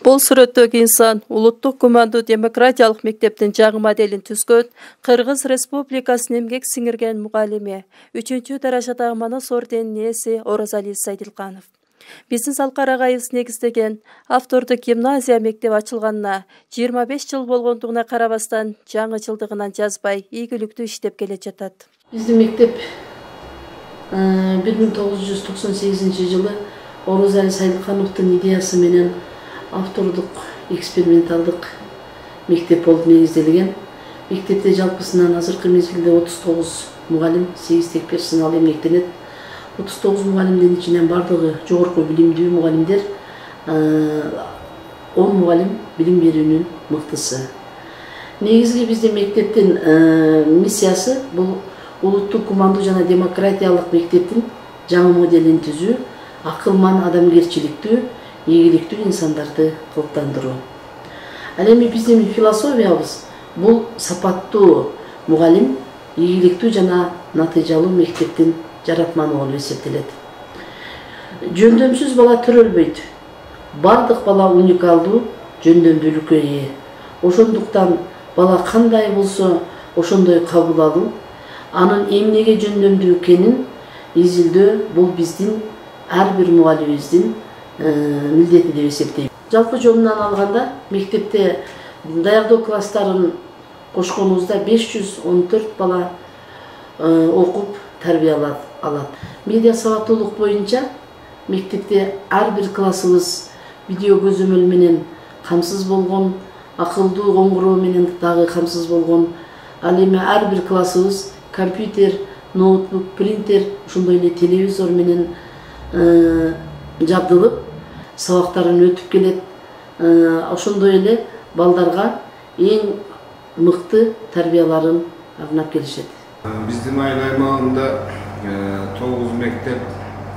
Бул сүрөттөгү инсан улуттук кумандуу демократиялык мектептин жаңы моделин түзгөн Кыргыз Республикасынын эмгек сиңирген мугалими, 3 даражадагы Манас орденинин ээси Оразали Сайдилканов. Биздин Салкарагайыбыз негиздеген автордук гимназия мектеп ачылганына 25 жыл болгондугуна карабастан жаңы жылдыгынан жазбай ийгиликтүү иштеп келе жатат. Биздин мектеп 1998 жылы Оразали Сайдилкановдун идеясы менен автордук эксперименталдык мектеп болуп негизделген. Мектепте жалпысынан азыркы мезгилде 39 мугалим, 8 тек персонал эмгектенет. 39 мугалимдин ичинен бардыгы жогорку билимдүү мугалимдер, 10 мугалим билим берүүнүн мыктысы. Негизги биздин мектептин миссиясы бул улуттук кумандуу жана демократиялык мектептин жаңы моделин түзүү, акылман, адамгерчиликтүү, ийгиликтүү инсандарды кылыптандыруу. Ал эми биздин философиябыз бул сапаттуу мугалим, ийгиликтүү жана натыйжалуу мектептин жаратманы болуп эсептелет. Жөндөмсүз бала төрөлбөйт. Бардык бала уникалдуу, жөндөмдүүлүккө ээ. Ошондуктан бала кандай болсо, ошондой кабыл алуу, анын эмнеге жөндөмдүү экенин изилдөө бул биздин ар бир мугалимибиздин милдети деп эсептейм. Жалпы жолунан алганда мектепте даярдоо класстарын кошконубузда 514 бала окуп тарбия алат. Медиа сабаттуулук боюнча мектепте ар бир классыбыз видео көзөмөл менен камсыз болгон, акылдуу коңгуроо менен дагы камсыз болгон. Ал эми ар бир классыбыз компьютер, ноутбук, принтер, ошондой эле телевизор менен жабдылып сабактарын өтүп келет. Ошондой эле балдарга эң мыкты тарбияларын арнап келишет. Биздин айыл аймагында 9 мектеп,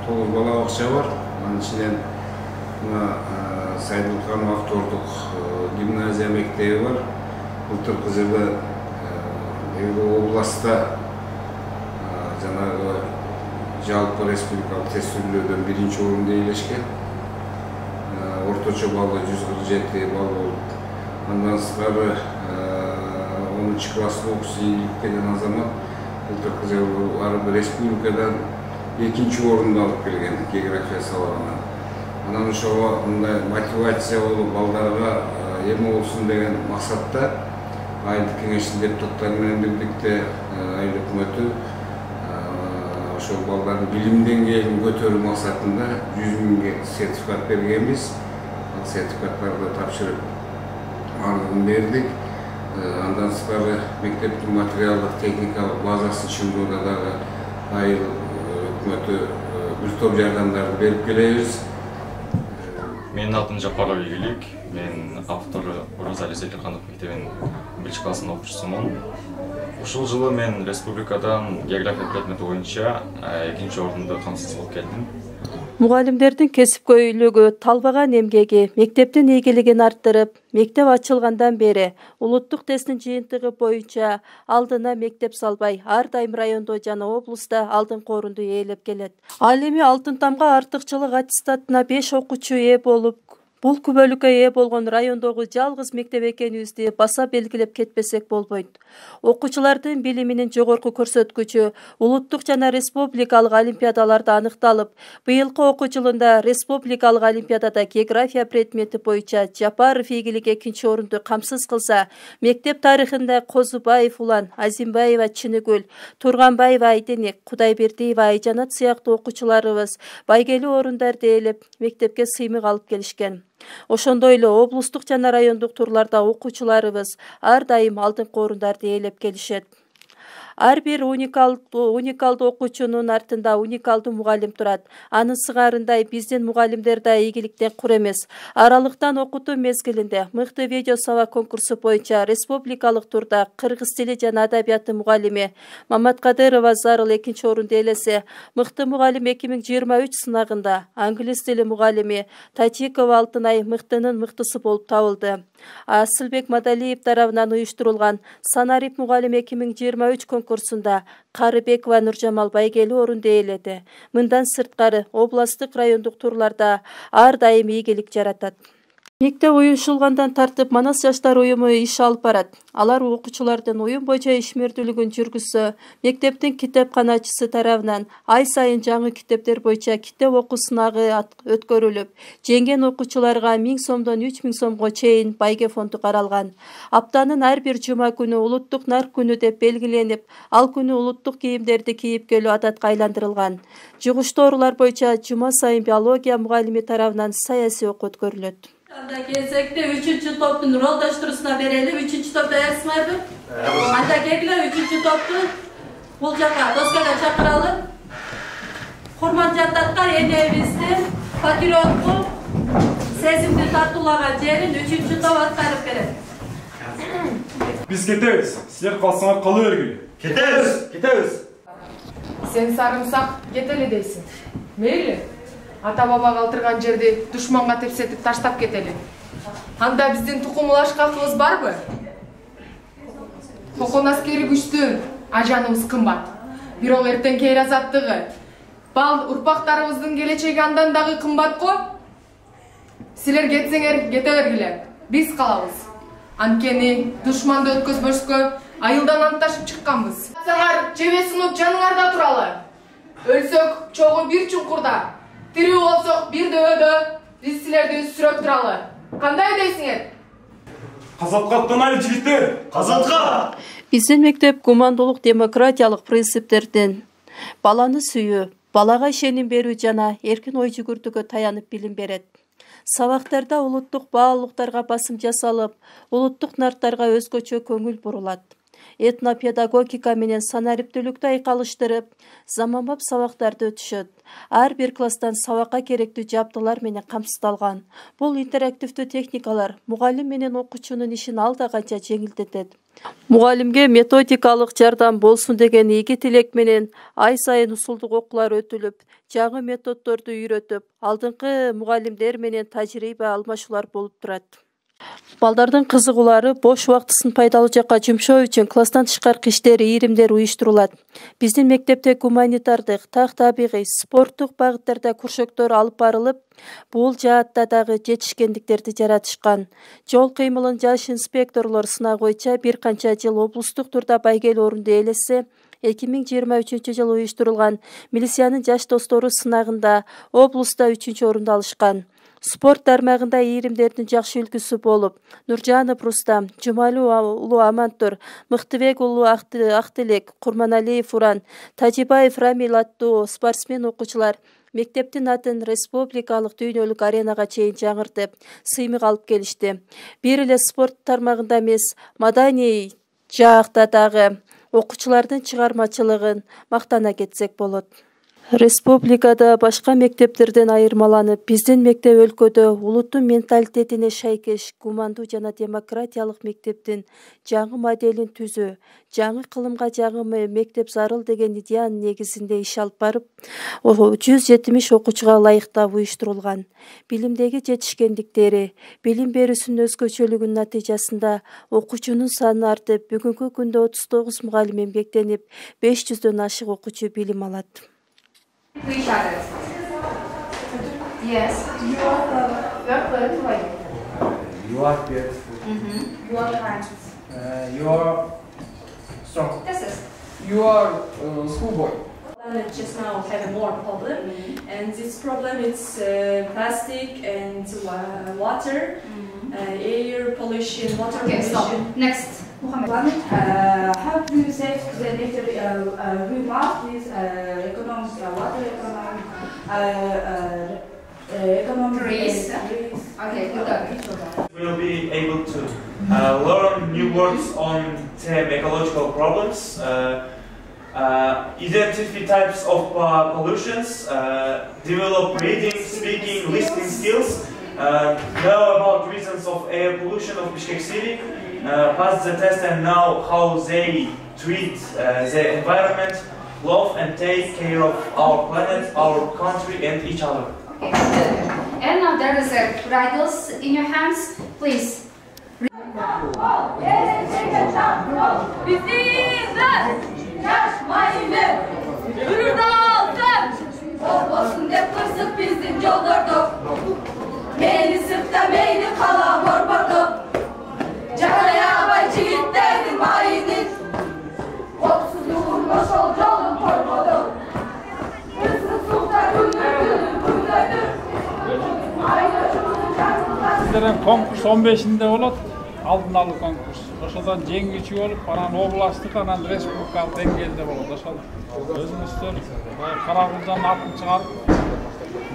9 бала бакча бар. Анын ичинен Сайдилканов автордук гимназия мектеби бар. Былтыркы жылы областта жанагы жалпы республикалык тестүүлөөдөн 1-чи орунду ээлешкен. Орточо баллы 147 балл болуп. Андан сырткары 10 класста окуусу ийгиликтеген азамат былтыркы жылы республикадан 2-чи орунду алып келген география сабагынан. Анан ошого мындай мотивация болуп балдарга эме болсун деген максатта айылдык кеңештин депутаттары менен бирдикте айыл өкмөтү ошол балдардын билим деңгээлин көтөрүү максатында 100 000 сертификат бергенбиз. Ал сертификаттарды тапшырып бардыгын бердик. Андан сырткары мектептин материалдык техникалык базасын чыңдоодо дагы айыл өкмөтү бир топ жардамдарды берип келебиз. Менин атым Жапаров Игилик. Мен автору Оразали Сайдилканов мектебинин 1-чи класстын окуучусумун. Ушул жылы мен республикадан география предмети боюнча 2-чи орунду камсыз болуп келдим. Мугалимдердин кесипкөйлүгү, талбаган эмгеги мектептин ийгилигин арттырып, мектеп ачылгандан бери улуттук тесттин жыйынтыгы боюнча алдына мектеп салбай, ар дайым райондо жана облуста алдыңкы орунду ээлеп келет. Ал эми алтын тамга артыкчылык аттестатына 5 окуучу ээ болуп, бул күбөлүккө ээ болгон райондогу жалгыз мектеп экенибизди баса белгилеп кетпесек болбойт. Окуучулардын билиминин жогорку көрсөткүчү улуттук жана республикалык олимпиадаларда аныкталып, быйылкы окуу жылында республикалык олимпиадада география предмети боюнча Жапаров Игилик 2-чи орунду камсыз кылса, мектеп тарыхында Козубаев Улан, Азимбаева Чыныгүл, Турганбаева Айденек, Кудайбердиева Айжанат сыяктуу окуучуларыбыз байгелүү орундарда ээлеп, мектепке сыймык алып келишкен. Ошондой эле облустук жана райондук турларда окуучуларыбыз ар дайым алдыңкы орундарды ээлеп келишет. Ар бир уникалдуу окуучунун артында уникалдуу мугалим турат. Анын сыңарындай биздин мугалимдер да ийгиликтен кур эмес. Аралыктан окутуу мезгилинде мыкты видео сабак конкурсу боюнча республикалык турда кыргыз тили жана адабияты мугалими Маматкадырова Зарыл 2-чи орунду ээлесе, мыкты мугалим 2023 сынагында англис тили мугалими Тачикова Алтынай мыктынын мыктысы болуп табылды. Асылбек Мадалиев тарабынан уюштурулган Санарип мугалим 2023 конкурсунда Карыбекова Нуржамал байгелүү орунду ээледи. Мындан сырткары областтык райондук турларда ар дайым ийгилик жаратат. Мектеп уюшулгандан тартып Манас жаштар уюму иш алып барат. Алар окуучулардын уюм боюнча ишмердүүлүгүн жүргүзсө, мектептин китепканачысы тарабынан ай сайын жаңы китептер боюнча китеп окуу сынагы өткөрүлүп, жеңген окуучуларга 1000 сомдон 3000 сомго чейин байге фонду каралган. Аптанын ар бир жума күнү улуттук нар күнү деп белгиленип, ал күнү улуттук кийимдерди кийип келүү адатка айландырылган. Жугуштуу оорулар боюнча жума сайын биология мугалими тарабынан саясий окуу өткөрүлөт. Anda kelsek de 3. topun roldaştırısına verelim. 3. topta yarısı var mı? Anda geldiler 3. toptu. Bulcaka, Doska'da çakıralım. Kurman Cantat'ta yeni evizdi. Fakir okku. Sezimli Tatlılara cerin 3. top atkarıp verin. Biz ketemiz. Sizler kalsana kalıvergili. Ketemiz. Sen sarımsak keteli deysin. Meyli. Ата баба калтырган жерди душманга тепсетип таштап кетели. Анда биздин тукум улашкакыбыз барбы? Хокон аскери күчтүү, ажаныбыз кымбат. Бирок эртеңки эл азаттыгы, бал урпактарыбыздын келечеги андан дагы кымбат го. Силер кетсеңер кете бергиле. Биз калабыз. Анткени душманды өткөзбөскө айылдан антташып чыкканбыз. Саңар жебе сунуп жаныңарда туралы. Өлсөк чогуу бир чуңкурда. Тирүү болсок бир дөбөдө биз силерди сүрөп туралы. Кандай дейсиңер? Казатка аттанайлы жигиттер. Казатка! Биздин мектеп гумандуулук демократиялык принциптердин баланы сүйүү, балага ишеним берүү жана эркин ой жүгүртүүгө таянып билим берет. Сабактарда улуттук баалуулуктарга басым жасалып, улуттук нарттарга өзгөчө көңүл бурулат. Этнопедагогика менен санариптүүлүктү айкалыштырып, заманбап сабактарды өтүшөт. Ар бир класстан сабакка керектүү жабдуулар менен камсыздалган. Бул интерактивдүү техникалар мугалим менен окуучунун ишин алда канча жеңилдетет. Мугалимге методикалык жардам болсун деген ийги тилек менен ай сайын усулдук окуулар өтүлүп, жаңы методдорду үйрөтүп, алдыңкы мугалимдер менен тажрыйба алмашуулар болуп турат. Балдардын кызыгуулары бош убактысын пайдалуу жакка жумшоо үчүн класстан тышкаркы иштер, ийримдер уюштурулат. Биздин мектепте гуманитардык, так-табигый, спорттук багыттарда куршөктөр алып барылып, бул жаатта дагы жетишкендиктерди жаратышкан. Жол кыймылын жаш инспекторлор сынагы боюнча бир канча жыл облустук турда байгелүү орунду ээлесе, 2023 уюштурулган милициянын жаш достору сынагында облуста 3-орунду алышкан. Спорт тармагында ийримдердин жакшы үлгүсү болуп, Нуржанов Рустам, Жумали уулу Амантур, Мыктыбек уулу Актилек, Курманалиев Уран, Тажибаев Рамил аттуу спортсмен окуучулар мектептин атын республикалык дүйнөлүк аренага чейин жаңыртып, сыймык алып келишти. Бир эле спорт тармагында эмес, маданий жаакта дагы окуучулардын чыгармачылыгын мактана кетсек болот. Республикада башка мектептерден айырмаланып, биздин мектеп өлкөдө улуттун менталитетине шайкеш гумандуу жана демократиялык мектептин жаңы моделин түзүү, жаңы кылымга жаңы мектеп зарыл деген идеянын негизинде иш алып барып, 170 окуучуга ылайыктап уюштурулган. Билимдеги жетишкендиктери, билим берүүсүнүн өзгөчөлүгүнүн натыйжасында окуучунун саны артып, бүгүнкү күндө 39 мугалим эмгектенип, 500дөн ашык окуучу билим алат. To each other. Yes. You are beautiful. You are beautiful. You are kind. You are strong. This is. You are schoolboy. Just now have a more problem, and this problem is plastic and water, air pollution, water Okay, pollution. stop. Next. How do you say the nature we must is economic water economic Trees. Okay, good. We'll be able to learn new words on some ecological problems, identify types of pollutions, develop reading, speaking, listening skills, know about reasons of air pollution of Bishkek City, pass the test and know how they treat the environment, love and take care of our planet, our country and each other. Okay, good. And now there is a bridles in your hands, please. Meni sırtta meni kala borbordu. Canayabay jigitlerдің майынын. Отсыздығын ошол жолын койбоду. Ысык сукта күндөрдү. Сіздердің конкурс 15-inde болот. Алдын алуу конкурс. Ошодон жеңүүчү болуп, анан областтык, анан республикалык деңгээлде болот. Ошол өзүңүздөр Карагулдан атын чыгарып,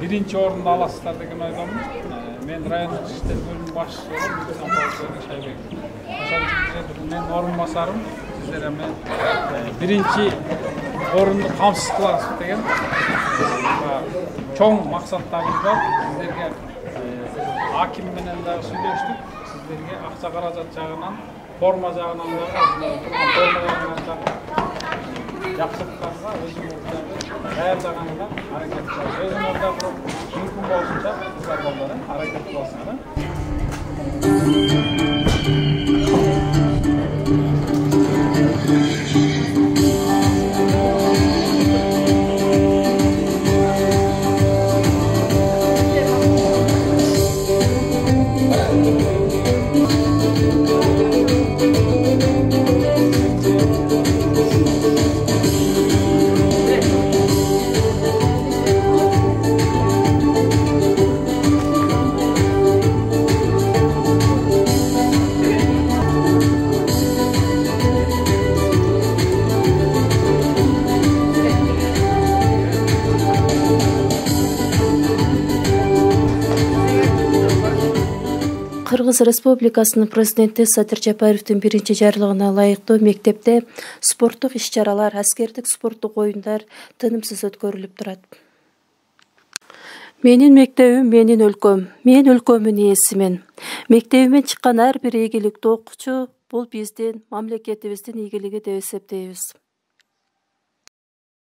1-орунду аласыздар деген ойдомун. Мен райондук иштер бөлүмүнүн башчысы болом, Шайбек. Ошол мен орун басарым, сиздер эми 1-орунду камсыз кыласыз деген чоң максаттарыбыз бар. Сиздерге аким менен дагы сүйлөштүк. Сиздерге акча каражат жагынан, форма жагынан жакшыртканга өзүңүздөрдү даярдаганга аракет кылабыз. Өзүңүздөр мүмкүн болушунча кыздар балдар аракет кыласыңар. Кыргыз Республикасынын президенти Садыр Жапаровдун 1-жарлыгына ылайыктуу мектепте спорттук иш-чаралар, аскердик спорттук оюндар тынымсыз өткөрүлүп турат. Менин мектебим, менин өлкөм, мен өлкөмүн ээсимин. Мектебимен чыккан ар бир ийгиликтүү окуучу бул биздин мамлекетибиздин ийгилиги деп эсептейбиз.